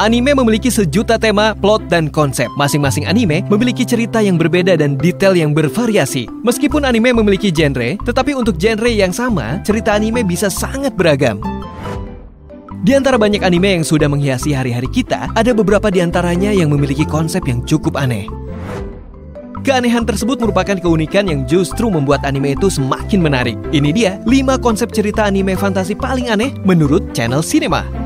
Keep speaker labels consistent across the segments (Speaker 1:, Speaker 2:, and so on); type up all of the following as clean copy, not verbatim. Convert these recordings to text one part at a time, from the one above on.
Speaker 1: Anime memiliki sejuta tema, plot, dan konsep. Masing-masing anime memiliki cerita yang berbeda dan detail yang bervariasi. Meskipun anime memiliki genre, tetapi untuk genre yang sama, cerita anime bisa sangat beragam. Di antara banyak anime yang sudah menghiasi hari-hari kita, ada beberapa di antaranya yang memiliki konsep yang cukup aneh. Keanehan tersebut merupakan keunikan yang justru membuat anime itu semakin menarik. Ini dia 5 konsep cerita anime fantasi paling aneh menurut Channel Cinema.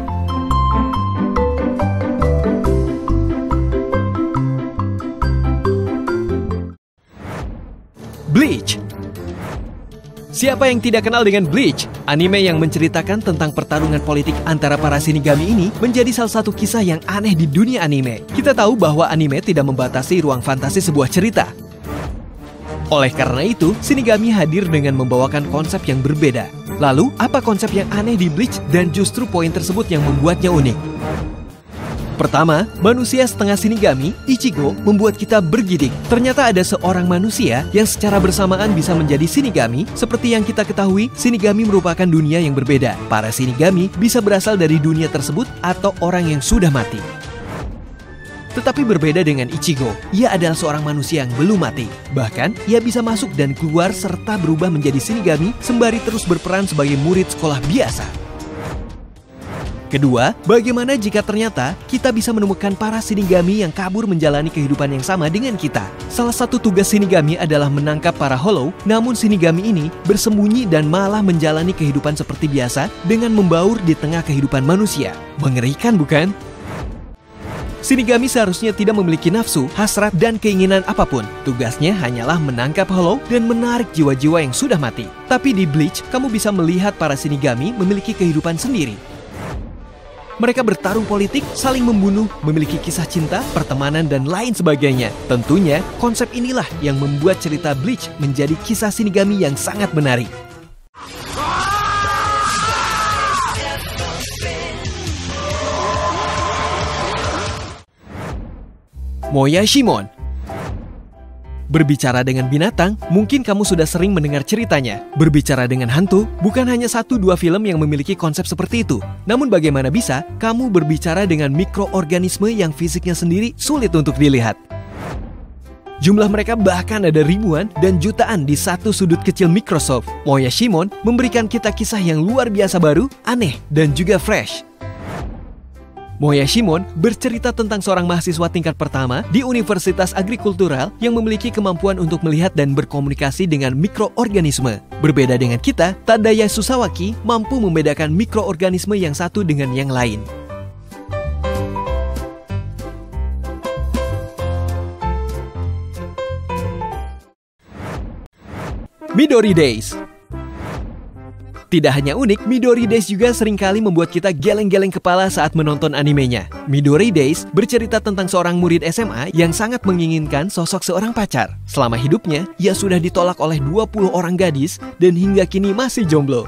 Speaker 1: Bleach. Siapa yang tidak kenal dengan Bleach? Anime yang menceritakan tentang pertarungan politik antara para shinigami ini menjadi salah satu kisah yang aneh di dunia anime. Kita tahu bahwa anime tidak membatasi ruang fantasi sebuah cerita. Oleh karena itu, shinigami hadir dengan membawakan konsep yang berbeda. Lalu, apa konsep yang aneh di Bleach dan justru poin tersebut yang membuatnya unik? Pertama, manusia setengah shinigami, Ichigo, membuat kita bergidik. Ternyata ada seorang manusia yang secara bersamaan bisa menjadi shinigami. Seperti yang kita ketahui, shinigami merupakan dunia yang berbeda. Para shinigami bisa berasal dari dunia tersebut atau orang yang sudah mati. Tetapi berbeda dengan Ichigo, ia adalah seorang manusia yang belum mati. Bahkan, ia bisa masuk dan keluar serta berubah menjadi shinigami sembari terus berperan sebagai murid sekolah biasa. Kedua, bagaimana jika ternyata kita bisa menemukan para shinigami yang kabur menjalani kehidupan yang sama dengan kita? Salah satu tugas shinigami adalah menangkap para hollow, namun shinigami ini bersembunyi dan malah menjalani kehidupan seperti biasa dengan membaur di tengah kehidupan manusia. Mengerikan bukan? Shinigami seharusnya tidak memiliki nafsu, hasrat, dan keinginan apapun. Tugasnya hanyalah menangkap hollow dan menarik jiwa-jiwa yang sudah mati. Tapi di Bleach, kamu bisa melihat para shinigami memiliki kehidupan sendiri. Mereka bertarung politik, saling membunuh, memiliki kisah cinta, pertemanan, dan lain sebagainya. Tentunya, konsep inilah yang membuat cerita Bleach menjadi kisah shinigami yang sangat menarik. Moyashimon. Berbicara dengan binatang, mungkin kamu sudah sering mendengar ceritanya. Berbicara dengan hantu, bukan hanya 1-2 film yang memiliki konsep seperti itu. Namun bagaimana bisa kamu berbicara dengan mikroorganisme yang fisiknya sendiri sulit untuk dilihat? Jumlah mereka bahkan ada ribuan dan jutaan di satu sudut kecil Microsoft. Moyashimon memberikan kita kisah yang luar biasa baru, aneh, dan juga fresh. Moyashimon bercerita tentang seorang mahasiswa tingkat pertama di Universitas Agrikultural yang memiliki kemampuan untuk melihat dan berkomunikasi dengan mikroorganisme. Berbeda dengan kita, Tadayasu Sawaki mampu membedakan mikroorganisme yang satu dengan yang lain. Midori Days. Tidak hanya unik, Midori Days juga seringkali membuat kita geleng-geleng kepala saat menonton animenya. Midori Days bercerita tentang seorang murid SMA yang sangat menginginkan sosok seorang pacar. Selama hidupnya, ia sudah ditolak oleh 20 orang gadis dan hingga kini masih jomblo.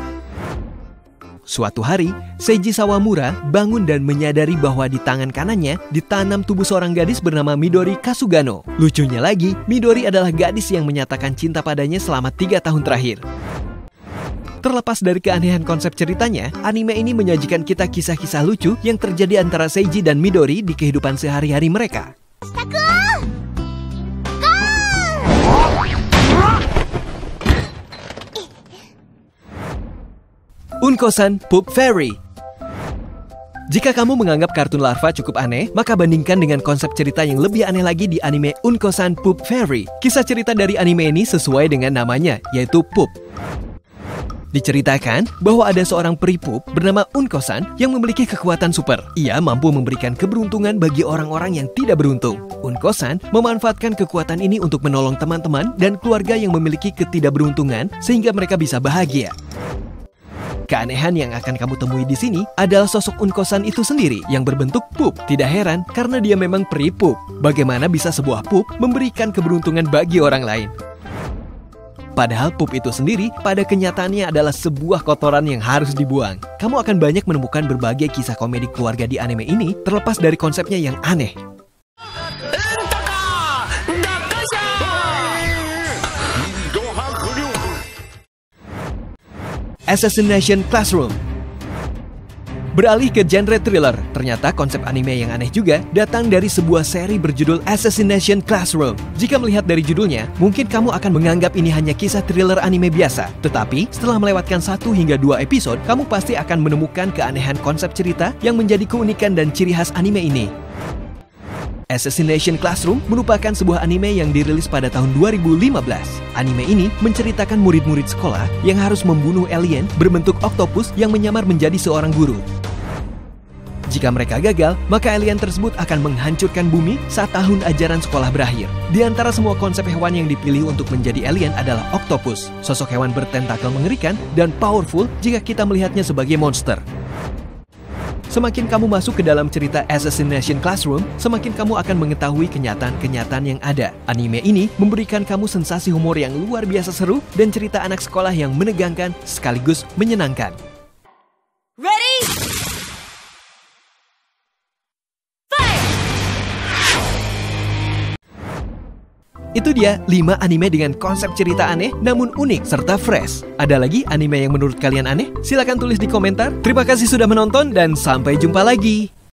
Speaker 1: Suatu hari, Seiji Sawamura bangun dan menyadari bahwa di tangan kanannya ditanam tubuh seorang gadis bernama Midori Kasugano. Lucunya lagi, Midori adalah gadis yang menyatakan cinta padanya selama 3 tahun terakhir. Terlepas dari keanehan konsep ceritanya, anime ini menyajikan kita kisah-kisah lucu yang terjadi antara Seiji dan Midori di kehidupan sehari-hari mereka. Unko-san Poop Fairy. Jika kamu menganggap kartun larva cukup aneh, maka bandingkan dengan konsep cerita yang lebih aneh lagi di anime Unko-san Poop Fairy. Kisah cerita dari anime ini sesuai dengan namanya, yaitu Poop. Diceritakan bahwa ada seorang peri pup bernama Unko-san yang memiliki kekuatan super. Ia mampu memberikan keberuntungan bagi orang-orang yang tidak beruntung. Unko-san memanfaatkan kekuatan ini untuk menolong teman-teman dan keluarga yang memiliki ketidakberuntungan sehingga mereka bisa bahagia. Keanehan yang akan kamu temui di sini adalah sosok Unko-san itu sendiri yang berbentuk pup. Tidak heran karena dia memang peri pup. Bagaimana bisa sebuah pup memberikan keberuntungan bagi orang lain? Padahal pup itu sendiri pada kenyataannya adalah sebuah kotoran yang harus dibuang. Kamu akan banyak menemukan berbagai kisah komedi keluarga di anime ini terlepas dari konsepnya yang aneh. Assassination Classroom. Beralih ke genre thriller, ternyata konsep anime yang aneh juga datang dari sebuah seri berjudul Assassination Classroom. Jika melihat dari judulnya, mungkin kamu akan menganggap ini hanya kisah thriller anime biasa. Tetapi, setelah melewatkan 1 hingga 2 episode, kamu pasti akan menemukan keanehan konsep cerita yang menjadi keunikan dan ciri khas anime ini. Assassination Classroom merupakan sebuah anime yang dirilis pada tahun 2015. Anime ini menceritakan murid-murid sekolah yang harus membunuh alien berbentuk oktopus yang menyamar menjadi seorang guru. Jika mereka gagal, maka alien tersebut akan menghancurkan bumi saat tahun ajaran sekolah berakhir. Di antara semua konsep hewan yang dipilih untuk menjadi alien adalah oktopus. Sosok hewan bertentakel mengerikan dan powerful jika kita melihatnya sebagai monster. Semakin kamu masuk ke dalam cerita Assassination Classroom, semakin kamu akan mengetahui kenyataan-kenyataan yang ada. Anime ini memberikan kamu sensasi humor yang luar biasa seru dan cerita anak sekolah yang menegangkan sekaligus menyenangkan.
Speaker 2: Ready?
Speaker 1: Itu dia 5 anime dengan konsep cerita aneh namun unik serta fresh. Ada lagi anime yang menurut kalian aneh? Silahkan tulis di komentar. Terima kasih sudah menonton dan sampai jumpa lagi.